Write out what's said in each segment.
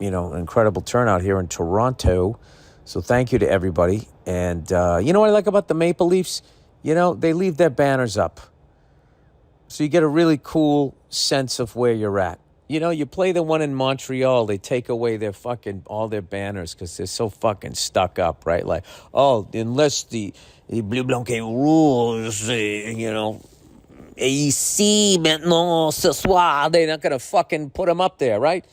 an incredible turnout here in Toronto. So thank you to everybody. And you know what I like about the Maple Leafs? They leave their banners up. So you get a really cool sense of where you're at. You play the one in Montreal, they take away all their banners because they're so fucking stuck up, right? Like, unless the Bleu Blanc et Rouge, et ici, maintenant, ce soir, they're not going to fucking put them up there, right?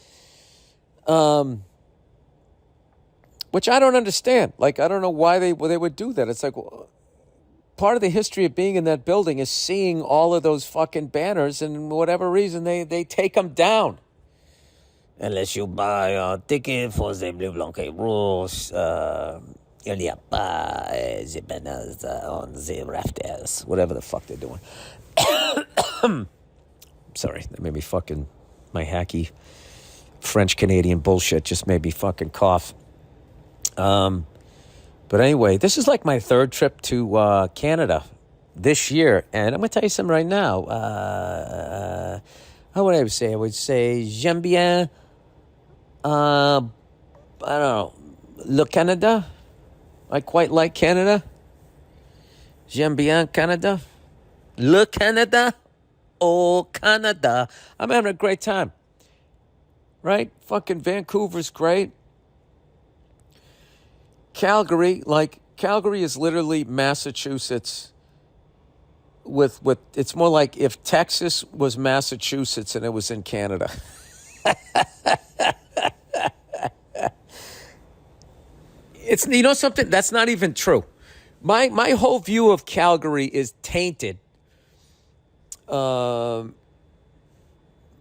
Which I don't understand. Like, I don't know why they would do that. It's like, part of the history of being in that building is seeing all of those fucking banners, and for whatever reason, they take them down. Unless you buy a ticket for the Bleu Blanc et Rouge, il n'y a pas the banners on the rafters. Whatever the fuck they're doing. Sorry, that made me fucking, my hacky French-Canadian bullshit just made me fucking cough. But anyway, this is like my third trip to Canada this year. And I'm going to tell you something right now. How would I say? I would say, j'aime bien, I don't know, le Canada. I quite like Canada. J'aime bien Canada. Le Canada. Oh, Canada. I'm having a great time. Right? Fucking Vancouver's great. Calgary is literally Massachusetts with it's more like if Texas was Massachusetts and it was in Canada. It's, something, that's not even true. My whole view of Calgary is tainted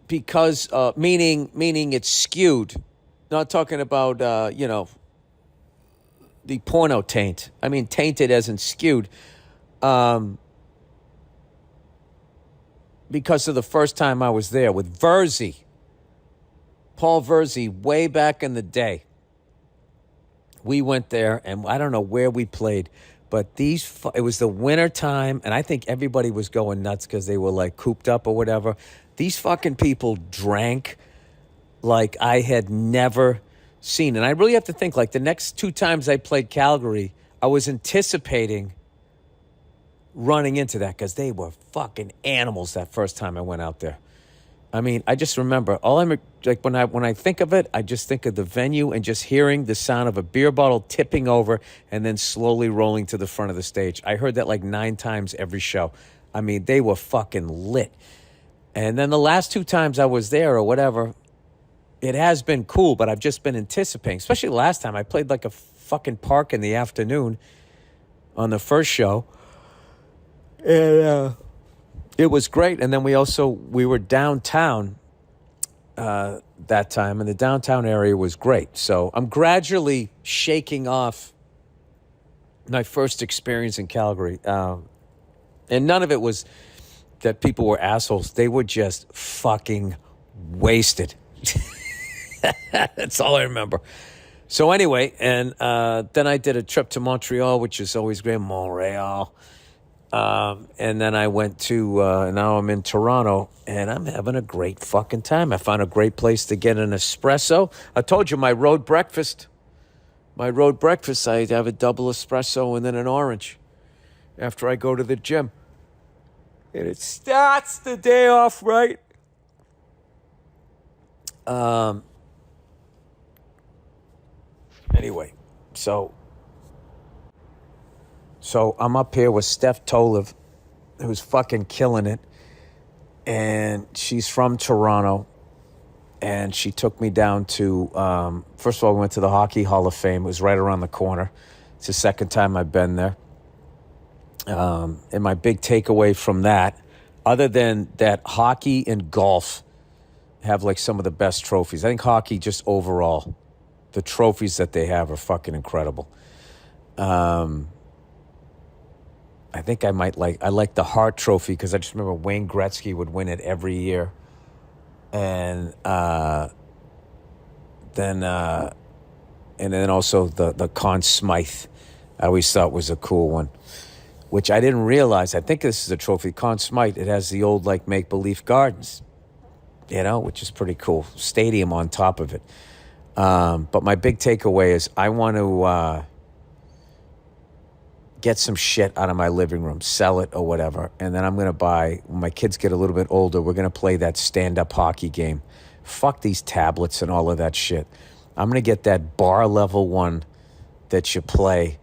because meaning it's skewed. Not talking about the porno taint. I mean, tainted as in skewed. Because of the first time I was there with Verzi. Paul Verzi, way back in the day. We went there, and I don't know where we played, but it was the winter time, and I think everybody was going nuts because they were like cooped up or whatever. These fucking people drank like I had never seen. And I really have to think, like, the next 2 times I played Calgary, I was anticipating running into that because they were fucking animals that first time I went out there. I mean, I just remember, when I think of it, I just think of the venue and just hearing the sound of a beer bottle tipping over and then slowly rolling to the front of the stage. I heard that like 9 times every show. I mean, they were fucking lit. And then the last 2 times I was there or whatever, it has been cool, but I've just been anticipating. Especially last time, I played like a fucking park in the afternoon on the first show. And it was great. And then we were downtown that time, and the downtown area was great. So I'm gradually shaking off my first experience in Calgary. And none of it was that people were assholes. They were just fucking wasted. That's all I remember. So anyway, and then I did a trip to Montreal, which is always great. Montreal. And then I went to, now I'm in Toronto, and I'm having a great fucking time. I found a great place to get an espresso. I told you my road breakfast, I have a double espresso and then an orange after I go to the gym. And it starts the day off right. Anyway, so I'm up here with Steph Tolev, who's fucking killing it. And she's from Toronto. And she took me down to, first of all, we went to the Hockey Hall of Fame. It was right around the corner. It's the second time I've been there. And my big takeaway from that, other than that hockey and golf have like some of the best trophies. I think hockey just overall, the trophies that they have are fucking incredible. I think I like the Hart Trophy because I just remember Wayne Gretzky would win it every year. And then also the Conn Smythe, I always thought was a cool one, which I didn't realize. I think this is a trophy, Conn Smythe. It has the old like make-believe gardens, which is pretty cool. Stadium on top of it. But my big takeaway is I want to get some shit out of my living room, sell it or whatever. And then I'm going to buy, when my kids get a little bit older, we're going to play that stand-up hockey game. Fuck these tablets and all of that shit. I'm going to get that bar level one that you play.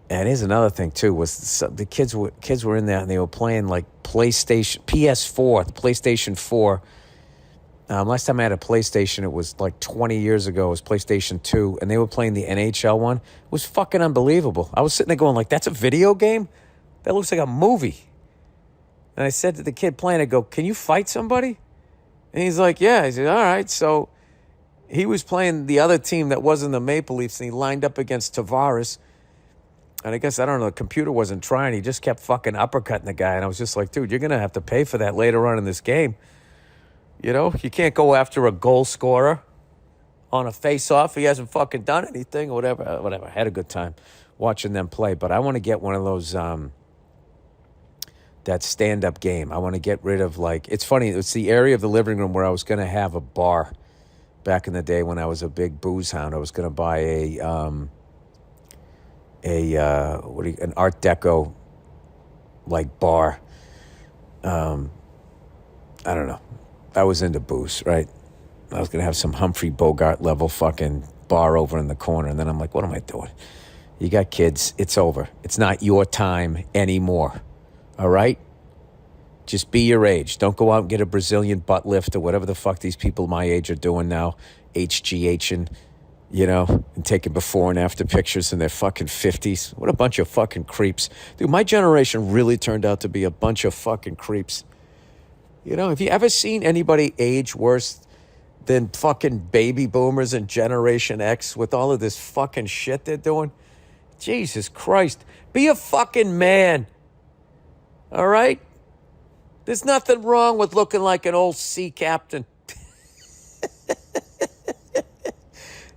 And here's another thing too, was the kids were in there and they were playing like PlayStation, PS4, the PlayStation 4. Last time I had a PlayStation, it was like 20 years ago. It was PlayStation 2, and they were playing the NHL one. It was fucking unbelievable. I was sitting there going like, that's a video game? That looks like a movie. And I said to the kid playing, I go, can you fight somebody? And he's like, yeah. I said, all right. So he was playing the other team that wasn't the Maple Leafs, and he lined up against Tavares. And I guess, I don't know, the computer wasn't trying. He just kept fucking uppercutting the guy. And I was just like, dude, you're going to have to pay for that later on in this game. You know, you can't go after a goal scorer on a face-off. He hasn't fucking done anything or whatever. I had a good time watching them play. But I want to get one of those, that stand-up game. I want to get rid of, like, it's funny. It's the area of the living room where I was going to have a bar back in the day when I was a big booze hound. I was going to buy an Art Deco, like, bar. I don't know. I was into booze, right? I was going to have some Humphrey Bogart level fucking bar over in the corner. And then I'm like, what am I doing? You got kids. It's over. It's not your time anymore. All right? Just be your age. Don't go out and get a Brazilian butt lift or whatever the fuck these people my age are doing now. HGHing, you know, and taking before and after pictures in their fucking 50s. What a bunch of fucking creeps. Dude, my generation really turned out to be a bunch of fucking creeps. You know, have you ever seen anybody age worse than fucking baby boomers and Generation X with all of this fucking shit they're doing? Jesus Christ. Be a fucking man. All right? There's nothing wrong with looking like an old sea captain.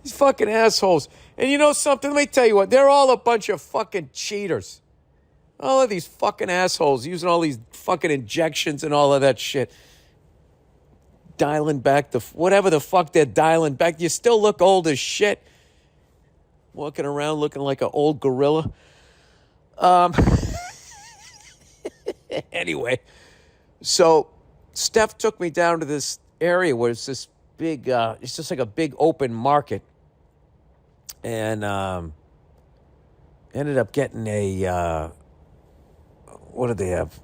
These fucking assholes. And you know something? Let me tell you what. They're all a bunch of fucking cheaters. All of these fucking assholes using all these fucking injections and all of that shit. Dialing back the, whatever the fuck they're dialing back. You still look old as shit. Walking around looking like an old gorilla. Anyway. So Steph took me down to this area where it's this big, it's just like a big open market. And ended up getting a, what did they have?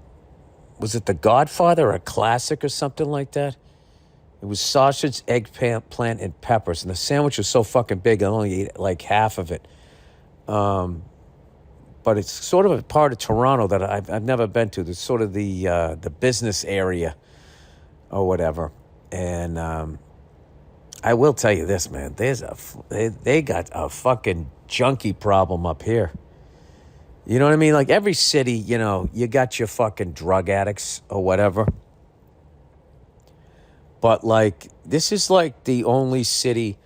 Was it the Godfather or a classic or something like that? It was sausage, eggplant, and peppers. And the sandwich was so fucking big, I only ate like half of it. But it's sort of a part of Toronto that I've never been to. It's sort of the business area or whatever. And I will tell you this, man. They got a fucking junkie problem up here. You know what I mean? Like every city, you know, you got your fucking drug addicts or whatever. But like, this is like the only city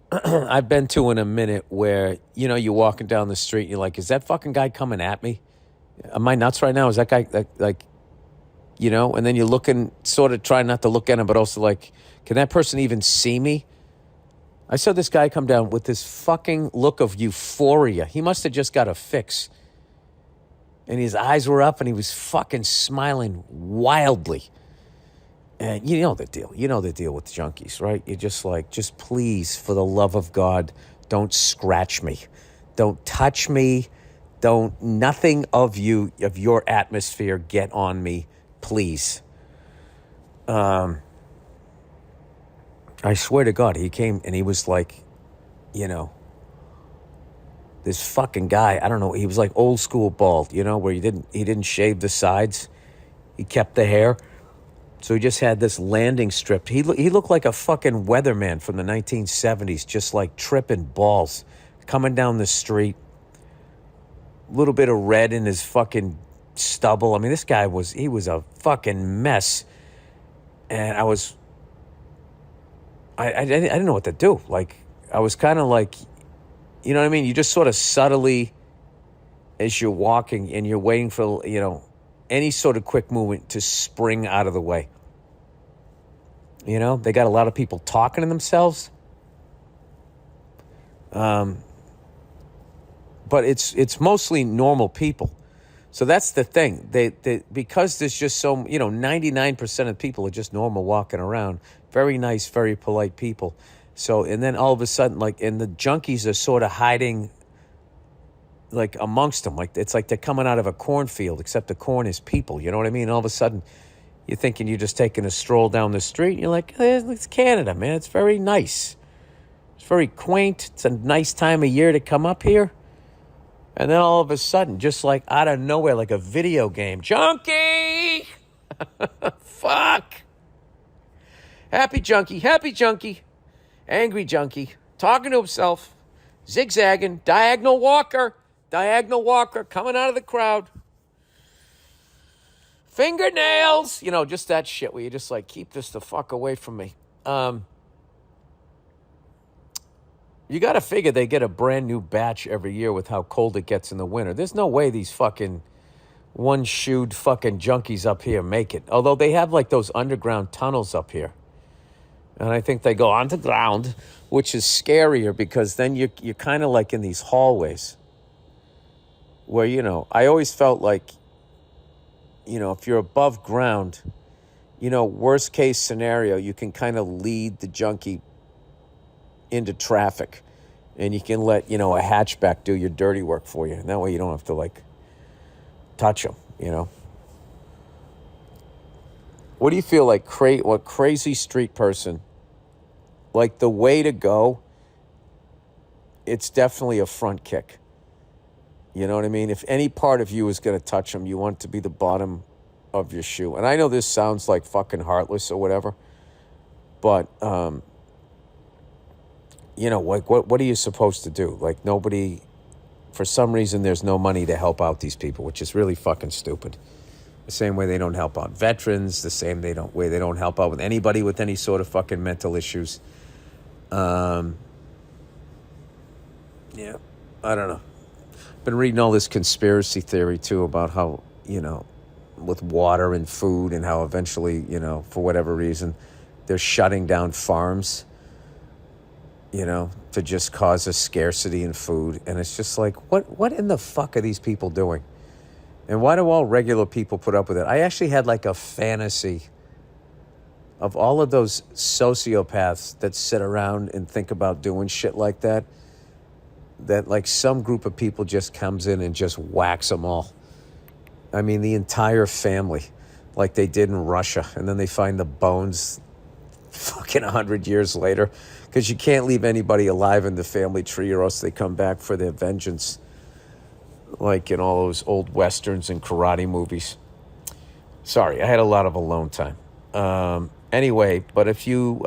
I've been to in a minute where, you know, you're walking down the street, you're like, is that fucking guy coming at me? Am I nuts right now? Is that guy like, you know? And then you're looking, sort of trying not to look at him, but also like, can that person even see me? I saw this guy come down with this fucking look of euphoria. He must have just got a fix. And his eyes were up and he was fucking smiling wildly. And you know the deal. You know the deal with junkies, right? You're just like, just please, for the love of God, don't scratch me. Don't touch me. Don't, nothing of you, of your atmosphere get on me, please. I swear to God, he came and he was like, you know, this fucking guy, I don't know, he was like old school bald, you know, where he didn't shave the sides. He kept the hair. So he just had this landing strip. He looked like a fucking weatherman from the 1970s, just like tripping balls, coming down the street. A little bit of red in his fucking stubble. I mean, this guy was a fucking mess. And I didn't know what to do. Like, I was kind of like, you know what I mean? You just sort of subtly, as you're walking and you're waiting for, you know, any sort of quick movement to spring out of the way. You know, they got a lot of people talking to themselves. But it's mostly normal people. So that's the thing. They because there's just so 99% of people are just normal walking around, very nice, very polite people. So and then all of a sudden, and the junkies are sort of hiding, like amongst them, like it's like they're coming out of a cornfield, except the corn is people. You know what I mean? And all of a sudden, you're thinking you're just taking a stroll down the street, and you're like, it's Canada, man. It's very nice. It's very quaint. It's a nice time of year to come up here. And then all of a sudden, just like out of nowhere, like a video game, junkie! Fuck! Happy junkie, angry junkie, talking to himself, zigzagging, diagonal walker, coming out of the crowd. Fingernails! Just that shit where you're just like, keep this the fuck away from me. You got to figure they get a brand new batch every year with how cold it gets in the winter. There's no way these fucking one-shoed fucking junkies up here make it. Although they have like those underground tunnels up here. And I think they go underground, which is scarier because then you're kind of like in these hallways where, I always felt like, if you're above ground, worst case scenario, you can kind of lead the junkie into traffic, and you can let a hatchback do your dirty work for you, and that way you don't have to touch them. What do you feel like? What crazy street person? Like the way to go? It's definitely a front kick. You know what I mean? If any part of you is going to touch them, you want it to be the bottom of your shoe. And I know this sounds like fucking heartless or whatever, but what are you supposed to do? Like nobody, for some reason, there's no money to help out these people, which is really fucking stupid. The same way they don't help out veterans, the same way they don't help out with anybody with any sort of fucking mental issues. Yeah, I don't know. Been reading all this conspiracy theory too about how, with water and food and how eventually, for whatever reason, they're shutting down farms. To just cause a scarcity in food. And it's just like, what in the fuck are these people doing? And why do all regular people put up with it? I actually had like a fantasy of all of those sociopaths that sit around and think about doing shit like that like some group of people just comes in and just whacks them all. I mean, the entire family, like they did in Russia. And then they find the bones fucking 100 years later. Because you can't leave anybody alive in the family tree or else they come back for their vengeance. Like in all those old westerns and karate movies. Sorry, I had a lot of alone time. Anyway, but if you